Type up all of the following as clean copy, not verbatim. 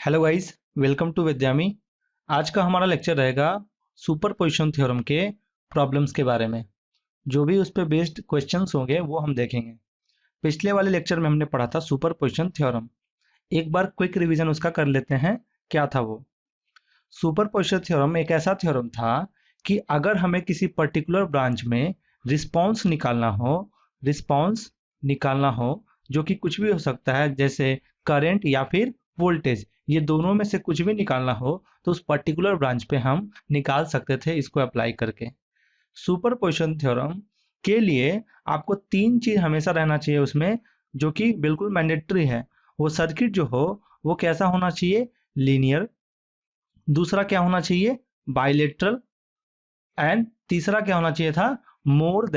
Hello guys, welcome to Vidyami. आज का हमारा लेक्चर रहेगा सुपरपोजिशन थ्योरम के प्रॉब्लम्स के बारे में। जो भी उस पे बेस्ड क्वेश्चंस होंगे वो हम देखेंगे। पिछले वाले लेक्चर में हमने पढ़ा था सुपरपोजिशन थ्योरम। एक बार क्विक रिवीजन उसका कर लेते हैं। क्या था वो? सुपरपोजिशन थ्योरम एक ऐसा थ्योरम था कि अगर हमें किसी पर्टिकुलर ब्रांच में रिस्पॉन्स रिस्पॉन्स निकालना हो जो कि कुछ भी हो सकता है, जैसे करंट या फिर वोल्टेज, ये दोनों में से कुछ भी निकालना हो तो उस पर्टिकुलर ब्रांच पे हम निकाल सकते थे इसको अप्लाई करके। सुपरपोजिशन थ्योरम के लिए आपको तीन चीज हमेशा रहना चाहिए उसमें, जो कि बिल्कुल मैंडेटरी है। वो सर्किट जो हो वो कैसा होना चाहिए? लीनियर। दूसरा क्या होना चाहिए? बाइलेटरल। एंड तीसरा क्या होना चाहिए था? More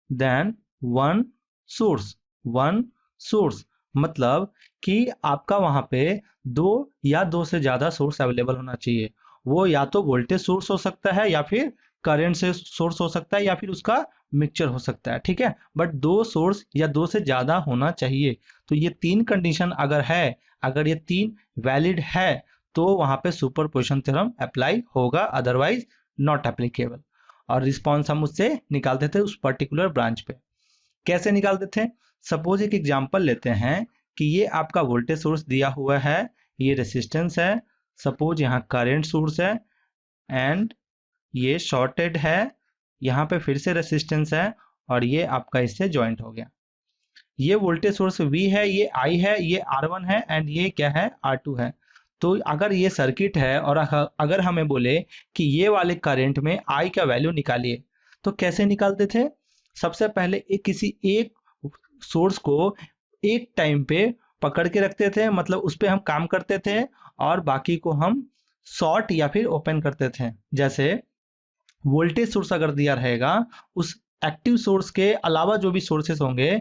than one source. One source मतलब कि आपका वहां पे दो या दो से ज्यादा सोर्स अवेलेबल होना चाहिए। वो या तो वोल्टेज सोर्स हो सकता है या फिर करंट से सोर्स हो सकता है या फिर उसका मिक्सचर हो सकता है, ठीक है। बट दो सोर्स या दो से ज्यादा होना चाहिए। तो ये तीन कंडीशन अगर है, अगर ये तीन वैलिड है, तो वहां पे सुपरपोजिशन थ्योरम अप्लाई होगा, अदरवाइज नॉट एप्लीकेबल। और रिस्पॉन्स हम उससे निकालते थे उस पर्टिकुलर ब्रांच पे। कैसे निकालते थे? सपोज एक एग्जांपल लेते हैं कि ये आपका वोल्टेज सोर्स दिया हुआ है, ये रेसिस्टेंस है, सपोज यहाँ करंट सोर्स है, एंड ये शॉर्टेड है, यहाँ पे फिर से रेसिस्टेंस है, और ये आपका इससे ज्वाइंट हो गया। ये वोल्टेज सोर्स V है, ये I है, ये R1 है, एंड ये क्या है? R2 है। तो अगर ये सर्किट है और अगर हमें बोले कि ये वाले करंट में I का वैल्यू निकालिए, तो कैसे निकालते थे? सबसे पहले किसी एक सोर्स को एक टाइम पे पकड़ के रखते थे, मतलब उस पर हम काम करते थे, और बाकी को हम शॉर्ट या फिर ओपन करते थे। जैसे वोल्टेज सोर्स अगर दिया रहेगा, उस एक्टिव सोर्स के अलावा जो भी सोर्सेस होंगे,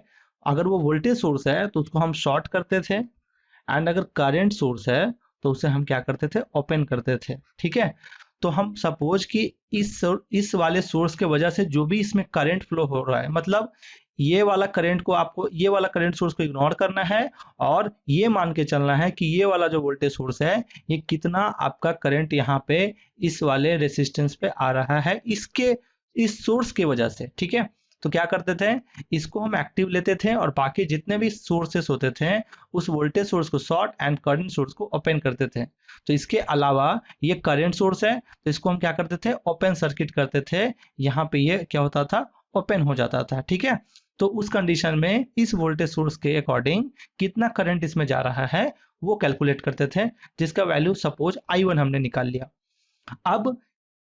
अगर वो वोल्टेज सोर्स है तो उसको हम शॉर्ट करते थे, एंड अगर करंट सोर्स है तो उसे हम क्या करते थे? ओपन करते थे, ठीक है। तो हम सपोज कि इस वाले सोर्स के वजह से जो भी इसमें करंट फ्लो हो रहा है, मतलब ये वाला करंट को आपको, ये वाला करंट सोर्स को इग्नोर करना है, और ये मान के चलना है कि ये वाला जो वोल्टेज सोर्स है, ये कितना आपका करंट यहाँ पे इस वाले रेसिस्टेंस पे आ रहा है, इस सोर्स की वजह से, ठीक है। तो क्या करते थे? इसको हम एक्टिव लेते थे, और बाकी जितने भी सोर्सेस होते थे उस वोल्टेज सोर्स को शॉर्ट एंड करंट सोर्स को ओपन करते थे। तो इसके अलावा ये करंट सोर्स है, तो इसको हम क्या करते थे? ओपन सर्किट करते थे। यहाँ पे ये क्या होता था? ओपन हो जाता था, ठीक है। तो उस कंडीशन में इस वोल्टेज सोर्स के अकॉर्डिंग कितना करंट इसमें जा रहा है वो कैलकुलेट करते थे, जिसका वैल्यू सपोज I1 हमने निकाल लिया। अब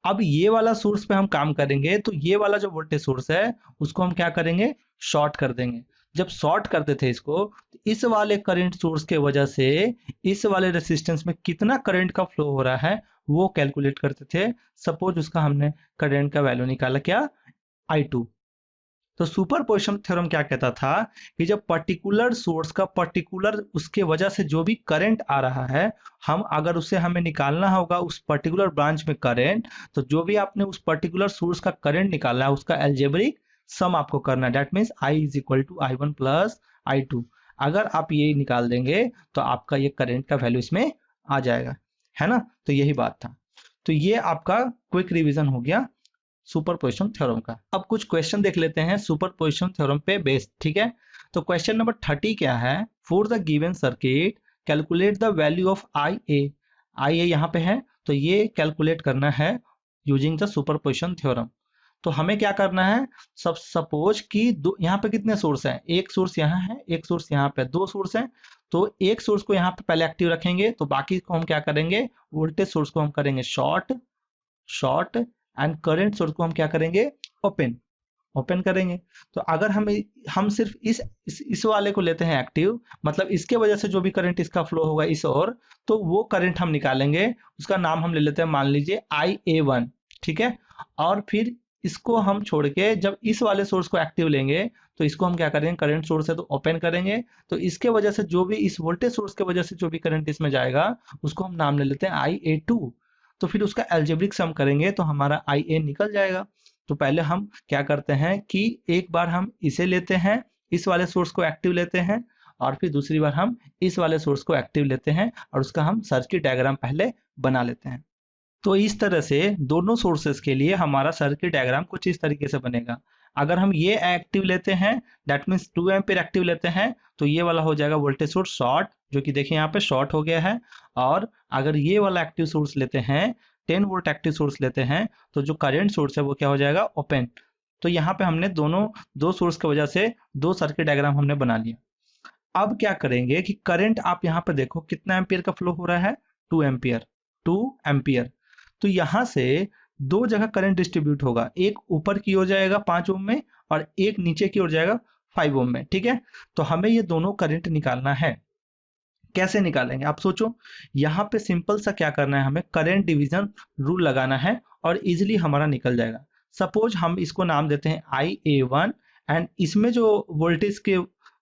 अब ये वाला सोर्स पे हम काम करेंगे, तो ये वाला जो वोल्टेज सोर्स है उसको हम क्या करेंगे? शॉर्ट कर देंगे। जब शॉर्ट करते थे इसको, तो इस वाले करंट सोर्स के वजह से इस वाले रेसिस्टेंस में कितना करंट का फ्लो हो रहा है वो कैलकुलेट करते थे। सपोज उसका हमने करंट का वैल्यू निकाला, क्या? I2। तो सुपरपोजिशन थ्योरम क्या कहता था कि जब पर्टिकुलर सोर्स का पर्टिकुलर उसके वजह से जो भी करंट आ रहा है, हम अगर उसे हमें निकालना होगा उस पर्टिकुलर ब्रांच में करंट, तो जो भी आपने उस पर्टिकुलर सोर्स का करंट निकाला है उसका एल्जेब्रिक सम आपको करना है। That means I is equal to I1 plus I2। अगर आप ये निकाल देंगे तो आपका ये करंट का वैल्यू इसमें आ जाएगा, है ना। तो यही बात था। तो ये आपका क्विक रिवीजन हो गया सुपरपोजिशन थ्योरम का। अब कुछ क्वेश्चन देख लेते हैं सुपरपोजिशन थ्योरम पे बेस्ड, ठीक है। तो क्वेश्चन नंबर 30 क्या है? For the given circuit calculate the value of IA यहाँ पे है, तो ये कैलकुलेट करना है यूजिंग द सुपरपोजिशन थ्योरम। तो हमें क्या करना है? सपोज कि यहाँ पे कितने सोर्स हैं? एक सोर्स यहाँ है, एक सोर्स यहाँ पे, दो सोर्स हैं। तो एक सोर्स को यहाँ पे पहले एक्टिव रखेंगे, तो बाकी को हम क्या करेंगे? वोल्टेज सोर्स को हम करेंगे short, short, and current source को हम क्या करेंगे? ओपन, ओपन करेंगे। तो अगर हम सिर्फ इस वाले को लेते हैं एक्टिव, मतलब इसके वजह से जो भी करंट इसका फ्लो होगा इस ओर, तो वो करंट हम निकालेंगे। उसका नाम हम ले लेते हैं, मान लीजिए IA1, ठीक है। और फिर इसको हम छोड़ के जब इस वाले सोर्स को एक्टिव लेंगे, तो इसको हम क्या करेंगे? करंट सोर्स है तो ओपन करेंगे। तो इसके वजह से जो भी, इस वोल्टेज सोर्स के वजह से जो भी करंट इसमें जाएगा उसको हम नाम ले लेते हैं IA2। तो फिर उसका एल्जेब्रिक सम करेंगे तो हमारा IA निकल जाएगा। तो पहले हम क्या करते हैं कि एक बार हम इसे लेते हैं, इस वाले सोर्स को एक्टिव लेते हैं, और फिर दूसरी बार हम इस वाले सोर्स को एक्टिव लेते हैं और उसका हम सर्किट डायग्राम पहले बना लेते हैं। तो इस तरह से दोनों सोर्सेस के लिए हमारा सर्किट डायग्राम कुछ इस तरीके से बनेगा। अगर हम ये एक्टिव लेते हैं, दैट मीन्स 2 एम्पीयर एक्टिव लेते हैं, तो ये वाला हो जाएगा वोल्टेज सोर्स शॉर्ट, जो कि देखिए यहाँ पे शॉर्ट हो गया है। और अगर ये वाला एक्टिव सोर्स लेते हैं, 10 वोल्ट एक्टिव सोर्स लेते हैं, तो जो करंट सोर्स है वो क्या हो जाएगा, ओपन। तो यहाँ पे हमने दो सोर्स की वजह से दो सर्किट डायग्राम हमने बना लिया। अब क्या करेंगे कि करंट आप यहाँ पे देखो कितना एम्पियर का फ्लो हो रहा है, 2 एम्पियर, 2 एम्पियर। तो यहाँ से दो जगह करंट डिस्ट्रीब्यूट होगा, एक ऊपर की ओर जाएगा 5 ओम में और एक नीचे की ओर जाएगा 5 ओम में, ठीक है। तो हमें ये दोनों करंट निकालना है। कैसे निकालेंगे आप सोचो। यहाँ पे सिंपल सा क्या करना है, हमें करंट डिवीजन रूल लगाना है और इजिली हमारा निकल जाएगा। सपोज हम इसको नाम देते हैं IA1 एंड इसमें जो वोल्टेज के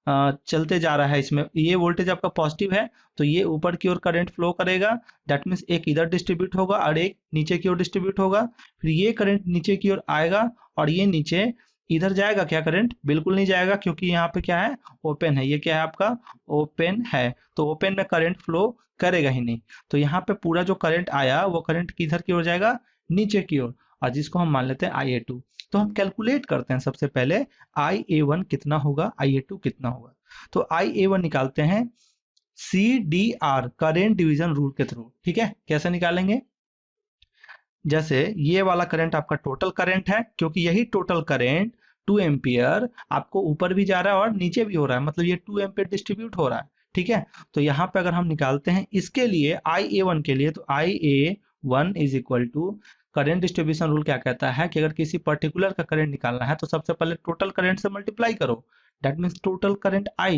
चलते जा रहा है, इसमें ये वोल्टेज आपका पॉजिटिव है, तो ये ऊपर की ओर करंट फ्लो करेगा। दैट मीन्स एक इधर डिस्ट्रीब्यूट होगा और एक नीचे की ओर डिस्ट्रीब्यूट होगा। फिर ये करंट नीचे की ओर आएगा और ये नीचे इधर जाएगा क्या, करंट बिल्कुल नहीं जाएगा, क्योंकि यहाँ पे क्या है, ओपन है। ये क्या है आपका, ओपन है, तो ओपन में करंट फ्लो करेगा ही नहीं। तो यहाँ पे पूरा जो करंट आया वो करंट किधर की ओर जाएगा, नीचे की ओर, और जिसको हम मान लेते हैं IA2। तो हम कैलकुलेट करते हैं सबसे पहले IA1 कितना होगा, IA2 कितना होगा। तो IA1 निकालते हैं CDR, करेंट डिवीजन रूल के थ्रू, ठीक है। कैसे निकालेंगे, जैसे ये वाला करंट आपका टोटल करंट है, क्योंकि यही टोटल करंट 2 एम्पियर आपको ऊपर भी जा रहा है और नीचे भी हो रहा है, मतलब ये 2 एम्पियर डिस्ट्रीब्यूट हो रहा है, ठीक है। तो यहाँ पे अगर हम निकालते हैं इसके लिए IA1 के लिए, तो IA1 is equal to, current distribution rule क्या कहता है कि अगर किसी पर्टिकुलर का करंट निकालना है तो सबसे पहले टोटल करंट से मल्टीप्लाई करो, that means total current I,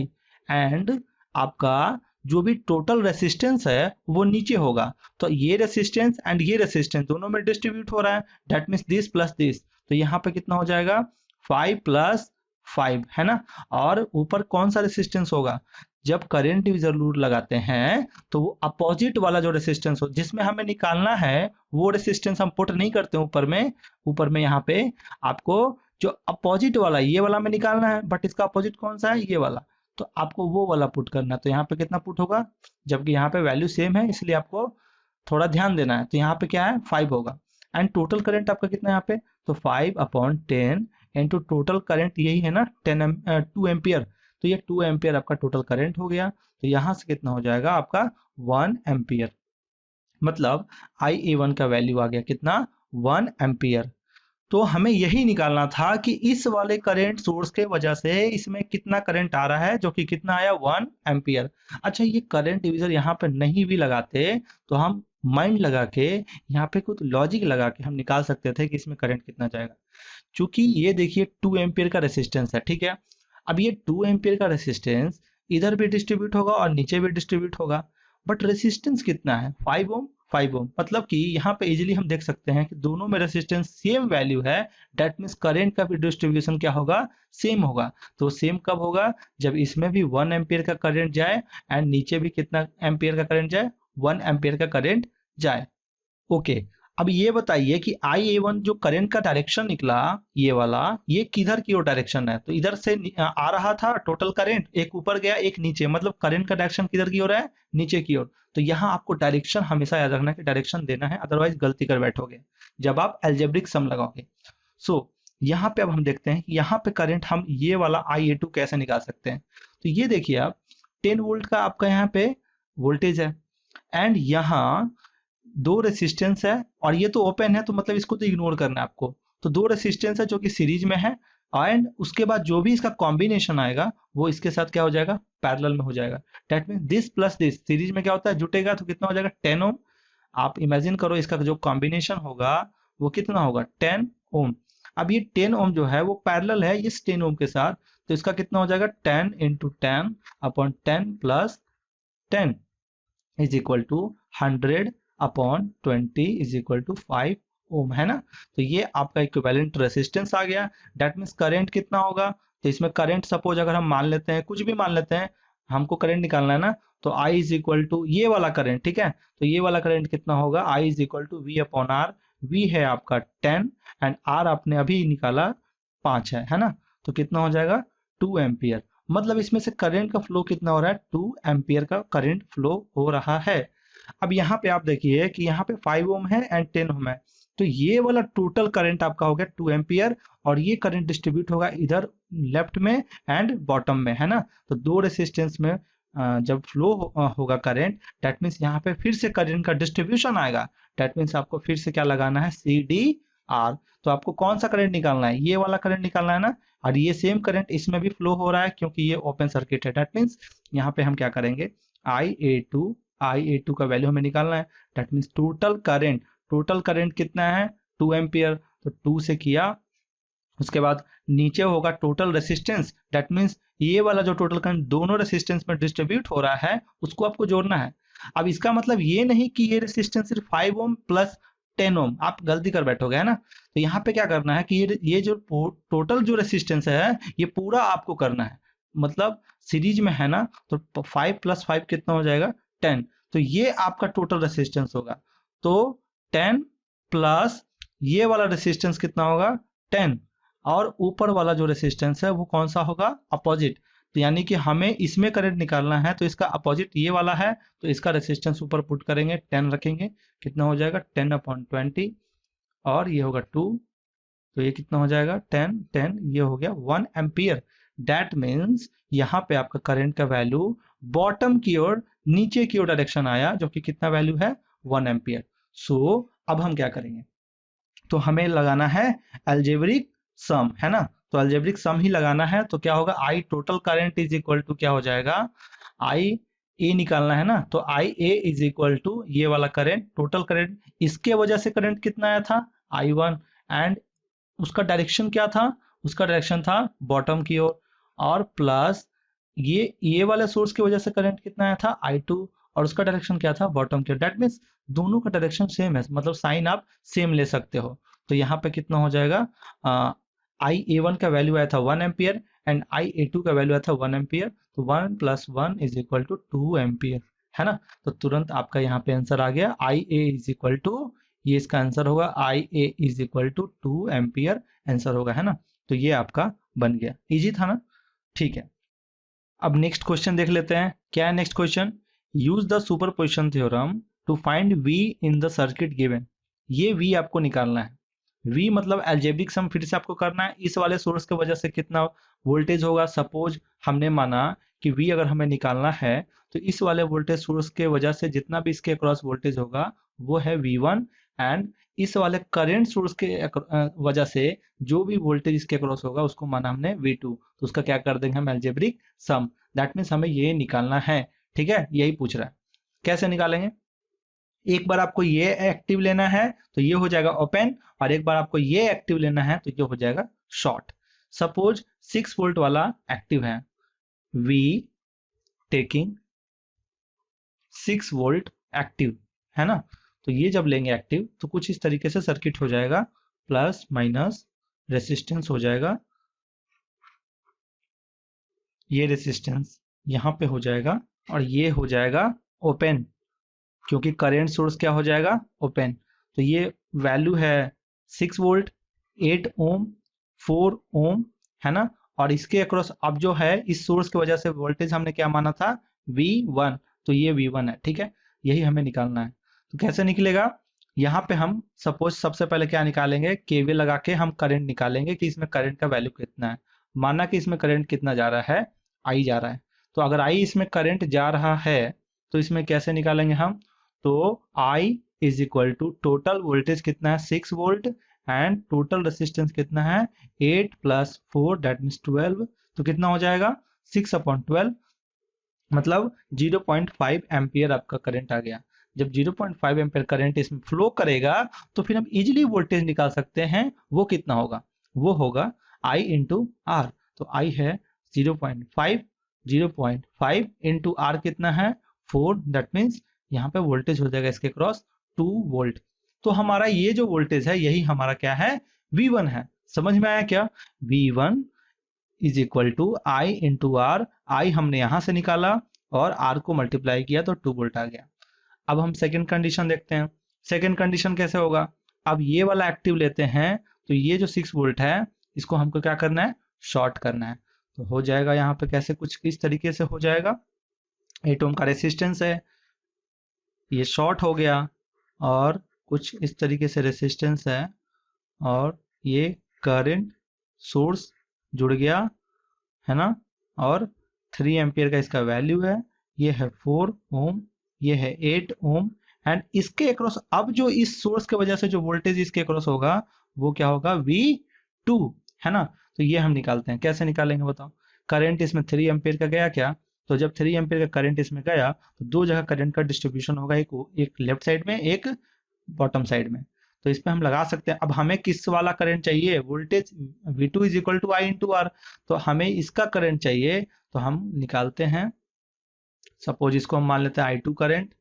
and आपका जो भी टोटल रेसिस्टेंस है वो नीचे होगा। तो ये रेसिस्टेंस एंड ये रेसिस्टेंस दोनों में डिस्ट्रीब्यूट हो रहा है, that means this plus this. तो यहाँ पे कितना हो जाएगा, 5 प्लस 5, है ना। और ऊपर कौन सा रेसिस्टेंस होगा, जब करंट डिवीजन रूल लगाते हैं तो वो अपोजिट वाला जो रेसिस्टेंस हो जिसमें हमें निकालना है वो रेसिस्टेंस हम पुट नहीं करते ऊपर में यहाँ पे आपको जो अपोजिट वाला, ये वाला में निकालना है, बट इसका अपोजिट कौन सा है, ये वाला। तो आपको वो वाला पुट करना है। तो यहाँ पे कितना पुट होगा, जबकि यहाँ पे वैल्यू सेम है इसलिए आपको थोड़ा ध्यान देना है। तो यहाँ पे क्या है, 5 होगा। एंड टोटल करंट आपका कितना है यहाँ पे, तो 5/10 इंटू टोटल करंट यही है ना 2 एम्पियर। तो ये 2 एम्पियर आपका टोटल करंट हो गया। तो यहाँ से कितना हो जाएगा आपका 1 एम्पियर, मतलब IA1 का वैल्यू आ गया कितना, 1 एम्पियर। तो हमें यही निकालना था कि इस वाले करंट सोर्स के वजह से इसमें कितना करंट आ रहा है, जो कि कितना आया, 1 एम्पियर। अच्छा, ये करंट डिवीजर यहाँ पे नहीं भी लगाते तो हम माइंड लगा के यहाँ पे कुछ लॉजिक लगा के हम निकाल सकते थे कि इसमें करंट कितना जाएगा। चूंकि ये देखिए 2 एम्पियर का रेसिस्टेंस है, ठीक है। अब ये 2 एम्पियर का रेसिस्टेंस इधर भी डिस्ट्रीब्यूट होगा और नीचे भी डिस्ट्रीब्यूट होगा, बट रेसिस्टेंस कितना है, 5 ओम 5 ओम। मतलब कि यहाँ पे इजीली हम देख सकते हैं कि दोनों में रेसिस्टेंस सेम वैल्यू है, दैट मीन्स करंट का भी डिस्ट्रीब्यूशन क्या होगा, सेम होगा। तो सेम कब होगा, जब इसमें भी 1 एम्पियर का करंट जाए एंड नीचे भी कितना एम्पियर का करंट जाए, 1 एम्पियर का करंट जाए। ओके, अब ये बताइए कि IA1 जो करंट का डायरेक्शन निकला ये वाला, ये किधर की ओर डायरेक्शन है, तो इधर से आ रहा था टोटल करंट, एक ऊपर गया एक नीचे, मतलब करंट का डायरेक्शन किधर की ओर है, नीचे की ओर। तो यहाँ आपको डायरेक्शन हमेशा याद रखना है कि डायरेक्शन देना है, अदरवाइज गलती कर बैठोगे जब आप अलजेब्रिक सम लगाओगे। सो यहाँ पे अब हम देखते हैं यहाँ पे करंट हम ये वाला IA2 कैसे निकाल सकते हैं। तो ये देखिए आप 10 वोल्ट का आपका यहाँ पे वोल्टेज है एंड यहाँ दो रेसिस्टेंस है और ये तो ओपन है, तो मतलब इसको तो इग्नोर करना है आपको। तो दो रेसिस्टेंस है जो कि सीरीज में है एंड उसके बाद जो भी इसका कॉम्बिनेशन आएगा वो इसके साथ क्या हो जाएगा, पैरेलल में हो जाएगा। That mean this plus this, series में क्या होता है, जुटेगा, तो कितना हो जाएगा 10 ओम। आप इमेजिन करो इसका जो कॉम्बिनेशन होगा वो कितना होगा, 10 ओम। अब ये 10 ओम जो है वो पैरेलल है इस 10 ओम के साथ, तो इसका कितना हो जाएगा 10 into 10 upon 10 plus 10 is equal to 100/20 is equal to 5 ohm, है ना। तो ये आपका इक्विवेलेंट रेसिस्टेंस आ गया। दैट मीन्स करंट कितना होगा, तो इसमें करंट सपोज अगर हम मान लेते हैं, कुछ भी मान लेते हैं, हमको करंट निकालना है ना, तो I इज इक्वल टू ये वाला करंट, ठीक है। तो ये वाला करंट कितना होगा, I is equal to V/R। V है आपका 10 एंड R आपने अभी निकाला 5 है ना। तो कितना हो जाएगा 2 एम्पियर। मतलब इसमें से करंट का फ्लो कितना हो रहा है, 2 एम्पियर का करंट फ्लो हो रहा है। अब यहाँ पे आप देखिए कि यहाँ पे 5 ओम है एंड 10 ओम है, तो ये वाला टोटल करंट आपका हो गया 2 एम्पियर, और ये करंट डिस्ट्रीब्यूट होगा इधर लेफ्ट में एंड बॉटम में, है ना। तो दो रेसिस्टेंस में जब फ्लो होगा करंट, दैट मीन्स यहाँ पे फिर से करंट का डिस्ट्रीब्यूशन आएगा। दैट मीन्स आपको फिर से क्या लगाना है, सी डी आर। तो आपको कौन सा करंट निकालना है, ये वाला करंट निकालना है ना, और ये सेम करंट इसमें भी फ्लो हो रहा है क्योंकि ये ओपन सर्किट है। दैट मीन्स यहाँ पे हम क्या करेंगे, आई ए टू का वैल्यू हमें निकालना है। दैट मीन्स टोटल करंट कितना है, 2 एम्पियर। तो 2 से किया, उसके बाद नीचे होगा टोटल रेसिस्टेंस। दैट मीन्स ये वाला जो टोटल करंट दोनों रेसिस्टेंस में डिस्ट्रीब्यूट हो रहा है उसको आपको जोड़ना है। अब इसका मतलब ये नहीं कि ये रेसिस्टेंस सिर्फ 5 ओम प्लस 10 ओम, आप गलती कर बैठोगे, है ना। तो यहाँ पे क्या करना है कि ये जो टोटल जो रेसिस्टेंस है ये पूरा आपको करना है, मतलब सीरीज में है ना, तो 5 प्लस 5 कितना हो जाएगा, 10। तो ये आपका टोटल रेसिस्टेंस होगा। तो 10 प्लस ये वाला रेसिस्टेंस कितना होगा, 10, और ऊपर वाला जो रेसिस्टेंस है वो कौन सा होगा, अपोजिट। तो यानी कि हमें इसमें करंट निकालना है तो इसका अपोजिट ये वाला है, तो इसका रेसिस्टेंस ऊपर पुट करेंगे, 10 रखेंगे, कितना हो जाएगा 10/20, और ये होगा 2, तो ये कितना हो जाएगा 10, ये हो गया 1 एम्पियर। दैट मीन्स यहाँ पे आपका करंट का वैल्यू बॉटम की ओर, नीचे की ओर डायरेक्शन आया, जो कि कितना वैल्यू है, 1 एम्पियर। सो अब हम क्या करेंगे, तो हमें लगाना है अलजेब्रिक सम, है ना। तो अलजेब्रिक सम ही लगाना है, तो क्या होगा, I total current is equal to क्या हो जाएगा, आई ए निकालना है ना, तो I A is equal to ये वाला करंट, टोटल करंट, इसके वजह से करंट कितना आया था, I1, एंड उसका डायरेक्शन क्या था, उसका डायरेक्शन था बॉटम की ओर, और प्लस ये वाले सोर्स की वजह से करंट कितना आया था, I2, और उसका डायरेक्शन क्या था, बॉटम की ओर। दैट मीन्स दोनों का डायरेक्शन सेम है, मतलब साइन आप सेम ले सकते हो। तो यहाँ पे कितना हो जाएगा, I A1 का वैल्यू आया था 1 एम्पियर एंड I A2 का वैल्यू आया था 1 एम्पियर, तो 1 + 1 इज इक्वल टू 2 एम्पियर, है ना। तो तुरंत आपका यहाँ पे आंसर आ गया, IA इज इक्वल टू, ये इसका आंसर होगा, IA is equal to 2 ampere answer होगा, है ना। तो ये आपका बन गया, इजी था ना, ठीक है। अब नेक्स्ट क्वेश्चन देख लेते हैं, क्या है next question, use the superposition theorem to find V in the circuit given. ये V आपको निकालना है, V मतलब अलजेब्रिक सम फिर से आपको करना है, इस वाले सोर्स की वजह से कितना वोल्टेज होगा। सपोज हमने माना कि V अगर हमें निकालना है तो इस वाले वोल्टेज सोर्स के वजह से जितना भी इसके अक्रॉस वोल्टेज होगा वो है V1, एंड इस वाले करंट सोर्स के वजह से जो भी वोल्टेज इसके अक्रॉस होगा उसको माना हमने V2, तो उसका क्या कर देंगे हम, अलजेब्रिक सम। दैट मीन्स हमें ये निकालना है, ठीक है, यही पूछ रहा है। कैसे निकालेंगे, एक बार आपको ये एक्टिव लेना है तो ये हो जाएगा ओपन, और एक बार आपको ये एक्टिव लेना है तो ये हो जाएगा शॉर्ट। सपोज 6 वोल्ट वाला एक्टिव है, V टेकिंग 6 वोल्ट एक्टिव, है ना। तो ये जब लेंगे एक्टिव तो कुछ इस तरीके से सर्किट हो जाएगा, प्लस माइनस रेसिस्टेंस हो जाएगा, ये रेसिस्टेंस यहाँ पे हो जाएगा, और ये हो जाएगा ओपन, क्योंकि करंट सोर्स क्या हो जाएगा, ओपन। तो ये वैल्यू है 6 वोल्ट, 8 ओम, 4 ओम, है ना। और इसके अक्रॉस अब जो है इस सोर्स की वजह से वोल्टेज हमने क्या माना था, V1, तो ये V1 है, ठीक है, यही हमें निकालना है। तो कैसे निकलेगा, यहाँ पे हम सपोज सबसे पहले क्या निकालेंगे, केवीएल लगा के हम करंट निकालेंगे कि इसमें करंट का वैल्यू कितना है। माना कि इसमें करंट कितना जा रहा है, I जा रहा है, तो अगर I इसमें करंट जा रहा है तो इसमें कैसे निकालेंगे हम, तो I is equal to total voltage कितना है 6 वोल्ट, एंड टोटल रेसिस्टेंस कितना है 8 + 4 दैट मीन्स 12, तो कितना हो जाएगा 6/12, मतलब 0.5 एम्पियर आपका करंट आ गया। जब 0.5 एम्पियर करंट इसमें फ्लो करेगा तो फिर हम इजीली वोल्टेज निकाल सकते हैं, वो कितना होगा, वो होगा I इंटू आर। तो I है 0.5, 0.5 इंटू आर कितना है 4, दैट मीन्स यहाँ पे वोल्टेज हो जाएगा इसके क्रॉस 2 वोल्ट। तो हमारा ये जो वोल्टेज है यही हमारा क्या है, V1 है। समझ में आया क्या, V1 is equal to I into R, I हमने यहां से निकाला और आर को मल्टीप्लाई किया तो 2 वोल्ट आ गया। अब हम सेकंड कंडीशन देखते हैं, सेकंड कंडीशन कैसे होगा। अब ये वाला एक्टिव लेते हैं, तो ये जो 6 वोल्ट है इसको हमको क्या करना है, शॉर्ट करना है। तो हो जाएगा यहाँ पे कैसे, कुछ इस तरीके से हो जाएगा। 8 ओम का रेसिस्टेंस है, ये शॉर्ट हो गया, और कुछ इस तरीके से रेसिस्टेंस है, और ये करंट सोर्स जुड़ गया, है ना। और 3 एम्पियर का इसका वैल्यू है, ये है 4 ओम, ये है 8 ओम। एंड इसके अक्रॉस अब जो इस सोर्स की वजह से जो वोल्टेज इसके अक्रॉस होगा वो क्या होगा, V2, है ना। तो ये हम निकालते हैं, कैसे निकालेंगे बताओ। करंट इसमें 3 एम्पियर का गया क्या, तो जब 3 एम्पियर का करंट इसमें गया तो दो जगह करंट का डिस्ट्रीब्यूशन होगा, एक लेफ्ट साइड में, एक बॉटम साइड में। तो इस पे हम लगा सकते हैं। अब हमें किस वाला करंट चाहिए, voltage V2 is equal to I into R, तो हमें इसका करंट चाहिए। तो हम निकालते हैं, सपोज इसको हम मान लेते हैं I2 करंट।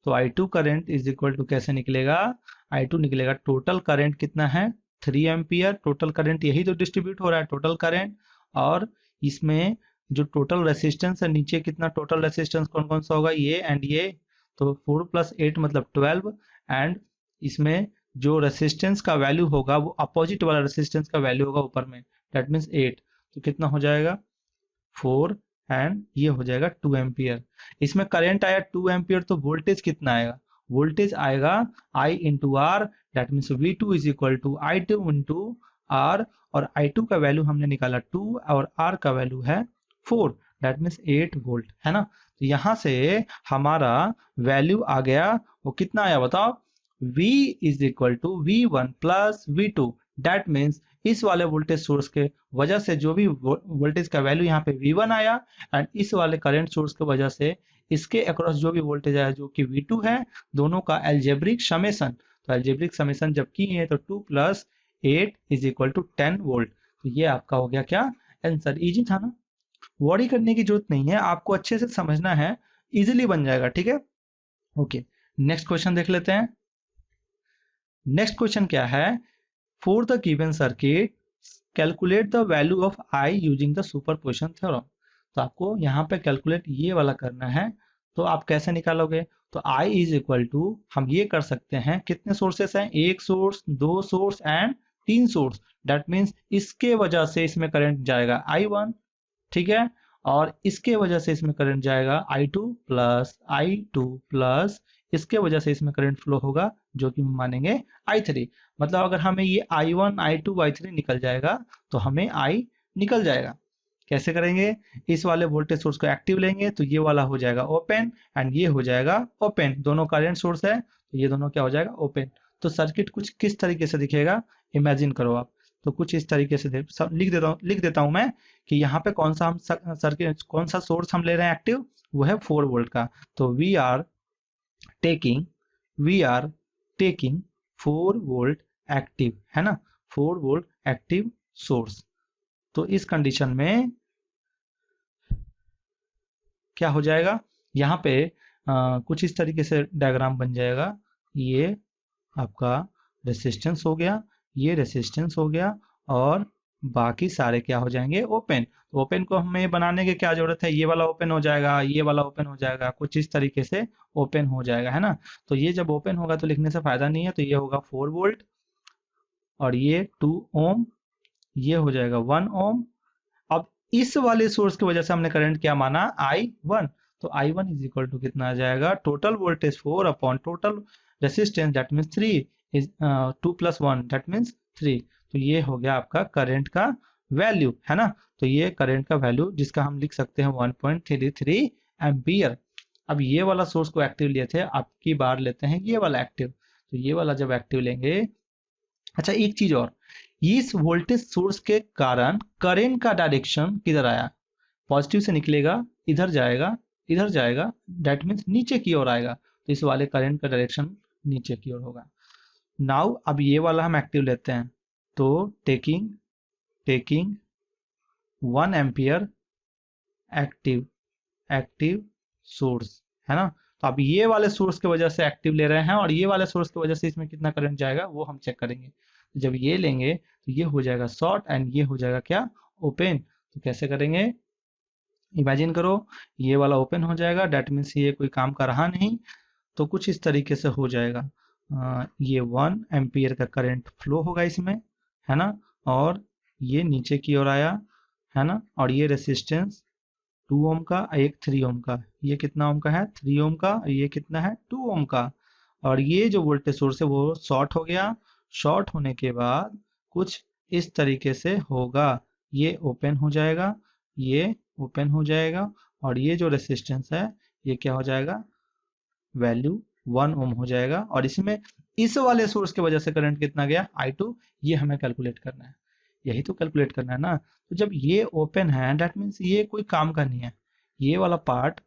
तो I2 current is equal to कैसे निकलेगा, I2 निकलेगा टोटल करंट कितना है, 3 एम्पियर। टोटल करंट यही तो डिस्ट्रीब्यूट हो रहा है, टोटल करंट। और इसमें जो टोटल रेसिस्टेंस है नीचे, कितना टोटल रेसिस्टेंस कौन कौन सा होगा, ये एंड ये। तो 4 प्लस 8 मतलब 12। एंड इसमें जो रेसिस्टेंस का वैल्यू होगा वो अपोजिट वाला रेसिस्टेंस का वैल्यू होगा ऊपर में, दैट मीन्स 8। तो कितना हो जाएगा 4, एंड ये हो जाएगा 2 एम्पियर। इसमें करंट आया 2 एम्पियर, तो वोल्टेज कितना आएगा, वोल्टेज आएगा I into R, that means V2 is equal to I2 into R. और I2 का वैल्यू हमने निकाला 2 और R का वैल्यू है 4, दैट मीन्स 8 वोल्ट, है ना। तो यहाँ से हमारा वैल्यू आ गया, वो कितना आया बताओ, V is equal to V1 plus V2, that means इस वाले वोल्टेज सोर्स के वजह से जो भी वोल्टेज का वैल्यू यहाँ पे V1 आया, एंड इस वाले करंट सोर्स की वजह से इसके अक्रॉस जो भी वोल्टेज आया जो कि V2 है, दोनों का एल्जेब्रिक समेशन। तो एल्जेब्रिक समेशन जब किए तो 2 plus 8 is equal to 10 volt. तो ये आपका हो गया क्या आंसर। इजी था ना, वॉरी करने की जरूरत नहीं है, आपको अच्छे से समझना है, इजिली बन जाएगा, ठीक है। ओके, नेक्स्ट क्वेश्चन देख लेते हैं। नेक्स्ट क्वेश्चन क्या है, For the given circuit, calculate the value of I using the superposition theorem। तो आपको यहाँ पे कैलकुलेट ये वाला करना है। तो आप कैसे निकालोगे, तो I इज इक्वल टू, हम ये कर सकते हैं, कितने सोर्सेस हैं, एक सोर्स, दो source and 3 source. That means इसके वजह से इसमें करंट जाएगा I1, ठीक है। और इसके वजह से इसमें करंट जाएगा I2 प्लस इसके वजह से इसमें करंट फ्लो होगा जो कि हम मानेंगे I3। मतलब अगर हमें ये I1 I2 I3 निकल जाएगा तो हमें I निकल जाएगा। कैसे करेंगे, इस वाले वोल्टेज सोर्स को एक्टिव लेंगे तो ये वाला हो जाएगा ओपन, एंड ये हो जाएगा ओपन। दोनों करंट सोर्स है तो ये दोनों क्या हो जाएगा, ओपन। तो सर्किट कुछ किस तरीके से दिखेगा, इमेजिन करो आप। तो कुछ इस तरीके से लिख देता हूं मैं कि यहाँ पे कौन सा हम सर्किट, कौन सा सोर्स हम ले रहे हैं एक्टिव, वो है 4 वोल्ट का। तो we are taking 4 volt active, है ना, 4 वोल्ट एक्टिव सोर्स। तो इस कंडीशन में क्या हो जाएगा, यहाँ पे कुछ इस तरीके से डायग्राम बन जाएगा। ये आपका रेसिस्टेंस हो गया, ये रेसिस्टेंस हो गया, और बाकी सारे क्या हो जाएंगे, ओपन। तो ओपन को हमें बनाने की क्या जरूरत है, ये वाला ओपन हो जाएगा, ये वाला ओपन हो जाएगा, कुछ इस तरीके से ओपन हो जाएगा, है ना। तो ये जब ओपन होगा तो लिखने से फायदा नहीं है, तो ये होगा 4 वोल्ट, और ये 2 ओम, ये हो जाएगा 1 ओम। अब इस वाले सोर्स की वजह से हमने करंट क्या माना, I1। तो I1 इज इक्वल टू कितना आ जाएगा, total voltage 4 upon total resistance, that means 3 is 2 plus 1 that means 3। तो ये हो गया आपका करंट का वैल्यू, है ना। तो ये करंट का वैल्यू जिसका हम लिख सकते हैं 1.33 एम्पियर। अब ये वाला सोर्स को एक्टिव लिए थे, अब की बार लेते हैं ये वाला एक्टिव। तो ये वाला जब एक्टिव लेंगे, अच्छा एक चीज और, इस वोल्टेज सोर्स के कारण करंट का डायरेक्शन किधर आया, पॉजिटिव से निकलेगा, इधर जाएगा, इधर जाएगा, दैट मीन्स नीचे की ओर आएगा। तो इस वाले करंट का डायरेक्शन नीचे की ओर होगा। नाउ अब ये वाला हम एक्टिव लेते हैं, तो टेकिंग 1 एम्पियर एक्टिव सोर्स, है ना। तो अब ये वाले सोर्स की वजह से एक्टिव ले रहे हैं, और ये वाले सोर्स की वजह से इसमें कितना करंट जाएगा वो हम चेक करेंगे। तो जब ये लेंगे तो ये हो जाएगा शॉर्ट, एंड ये हो जाएगा क्या, ओपन। तो कैसे करेंगे, इमेजिन करो, ये वाला ओपन हो जाएगा, डेट मीन्स ये कोई काम का रहा नहीं। तो कुछ इस तरीके से हो जाएगा, ये 1 एम्पियर का करंट फ्लो होगा इसमें, है ना। और ये नीचे की ओर आया, है ना, और ये रेसिस्टेंस 2 ओम का, एक 3 ओम का। ये कितना ओम का है? 3 ओम का। ये कितना है? 2 ओम का। और ये जो वोल्टेज सोर्स है वो शॉर्ट हो गया। शॉर्ट होने के बाद कुछ इस तरीके से होगा, ये ओपन हो जाएगा, ये ओपन हो जाएगा, और ये जो रेसिस्टेंस है ये क्या हो जाएगा? वैल्यू 1 ओम हो जाएगा। और इसमें इस वाले सोर्स की वजह से करंट कितना गया? I2। ये हमें कैलकुलेट करना है, यही तो कैलकुलेट करना है ना। तो जब ये ओपन है दैट मीन्स ये कोई काम का नहीं है, ये वाला पार्ट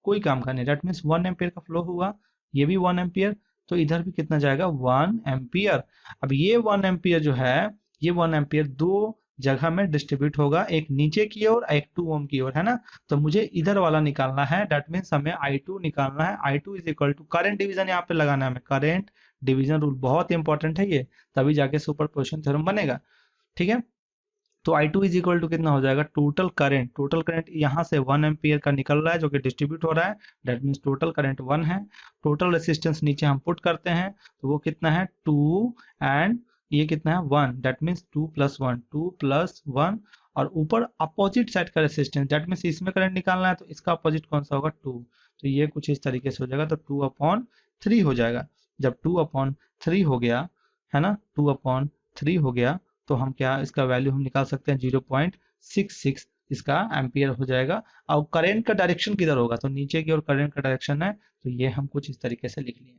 कोई काम का नहीं। दैट मीन्स 1 एम्पियर का फ्लो हुआ, ये भी 1 एम्पियर, तो इधर भी कितना जाएगा? 1 एम्पियर। अब ये 1 एम्पियर जो है, ये 1 एम्पियर दो जगह में डिस्ट्रीब्यूट होगा, एक नीचे की ओर, एक 2 ओम की ओर, है ना। तो मुझे इधर वाला निकालना है, दैट मीन्स हमें I2 निकालना है। I2 is equal to current division यहाँ पे लगाना है हमें, करंट डिवीजन रूल बहुत इंपॉर्टेंट है ये, तभी जाके सुपरपोजिशन थ्योरम बनेगा। ठीक है, तो I2 इज इक्वल टू कितना हो जाएगा? टोटल करंट, टोटल करंट यहाँ से 1 एम्पियर का निकल रहा है जो कि डिस्ट्रीब्यूट हो रहा है, दैट मीन्स टोटल करंट 1 है। टोटल रेसिस्टेंस नीचे हम पुट करते हैं तो वो कितना है? 2, एंड ये कितना है? 1, दैट मीन्स 2 प्लस 1, 2 प्लस 1। और ऊपर अपोजिट साइड का रेसिस्टेंस, दैट मीन्स इसमें करंट निकालना है तो इसका अपोजिट कौन सा होगा? 2। तो ये कुछ इस तरीके से हो जाएगा, तो 2/3 हो जाएगा। जब 2/3 हो गया, है ना, 2/3 हो गया, तो हम क्या इसका वैल्यू हम निकाल सकते हैं? 0.66 इसका एम्पियर हो जाएगा। और करंट का डायरेक्शन किधर होगा? तो नीचे की ओर करंट का डायरेक्शन है, तो ये हम कुछ इस तरीके से लिख लिए।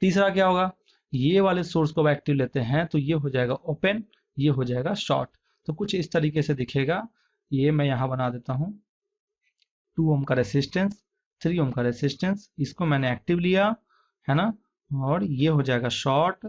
तीसरा क्या होगा? ये वाले सोर्स को एक्टिव लेते हैं तो ये हो जाएगा ओपन, ये हो जाएगा शॉर्ट। तो कुछ इस तरीके से दिखेगा। ये मैं यहाँ बना देता हूँ, 2 ओम का रेसिस्टेंस, 3 ओम का रेसिस्टेंस, इसको मैंने एक्टिव लिया, है ना, और ये हो जाएगा शॉर्ट,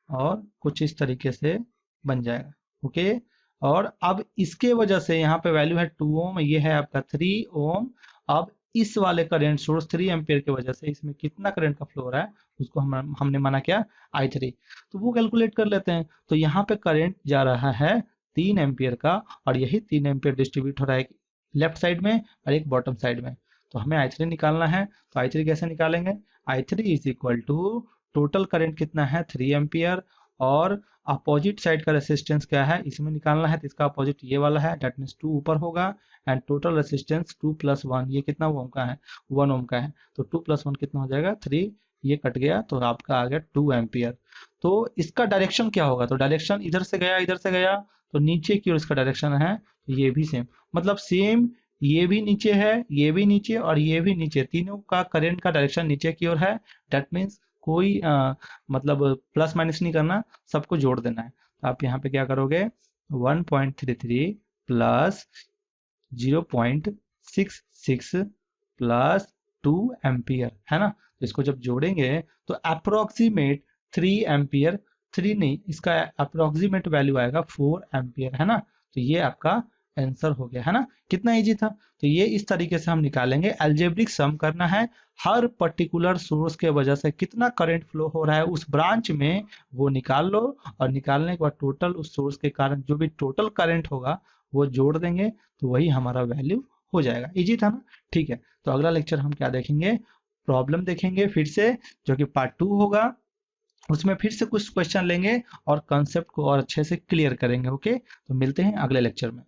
और कुछ इस तरीके से बन जाएगा। ओके, और अब इसके वजह से यहाँ पे वैल्यू है 2 ओम, ये है आपका 3 ओम। अब इस वाले करंट सोर्स 3 एम्पियर की वजह से इसमें कितना करंट का फ्लो हो रहा है उसको हमने माना क्या? I3। तो वो कैलकुलेट कर लेते हैं। तो यहाँ पे करंट जा रहा है 3 एम्पियर का, और यही 3 एम्पियर डिस्ट्रीब्यूट हो रहा है लेफ्ट साइड में और एक बॉटम साइड में। तो हमें I3 निकालना है, तो I3 कैसे निकालेंगे? I3 is equal to total current कितना है? 3 एम्पियर, और अपोजिट साइड का रेसिस्टेंस क्या है इसमें निकालना है, तो इसका अपोजिट ये वाला है, दैट मीन्स 2 ऊपर होगा, एंड टोटल रेसिस्टेंस 2 प्लस 1, ये कितना ओम का है? 1 ओम का है। तो 2 प्लस 1 कितना हो जाएगा? 3, ये कट गया तो आपका आ गया 2 एम्पियर। तो इसका डायरेक्शन क्या होगा? तो डायरेक्शन इधर से गया, इधर से गया, तो नीचे की ओर इसका डायरेक्शन है, तो ये भी सेम, मतलब सेम, ये भी नीचे है, ये भी नीचे, और ये भी नीचे, तीनों का करंट का डायरेक्शन नीचे की ओर है। दैट मीन्स कोई मतलब प्लस माइनस नहीं करना, सबको जोड़ देना है। तो आप यहाँ पे क्या करोगे? 1.33 प्लस 0.66 प्लस 2 एम्पियर, है ना। तो इसको जब जोड़ेंगे तो अप्रोक्सीमेट 3 एम्पियर, 3 नहीं, इसका अप्रोक्सीमेट वैल्यू आएगा 4 एम्पियर, है ना। तो ये आपका आंसर हो गया, है ना। कितना इजी था। तो ये इस तरीके से हम निकालेंगे। अलजेब्रिक सम करना है, हर पर्टिकुलर सोर्स के वजह से कितना करंट फ्लो हो रहा है उस ब्रांच में, वो निकाल लो, और निकालने के बाद टोटल उस सोर्स के कारण जो भी टोटल करंट होगा वो जोड़ देंगे, तो वही हमारा वैल्यू हो जाएगा। इजी था ना। ठीक है, तो अगला लेक्चर हम क्या देखेंगे? प्रॉब्लम देखेंगे फिर से, जो कि पार्ट 2 होगा। उसमें फिर से कुछ क्वेश्चन लेंगे और कॉन्सेप्ट को और अच्छे से क्लियर करेंगे। ओके, तो मिलते हैं अगले लेक्चर में।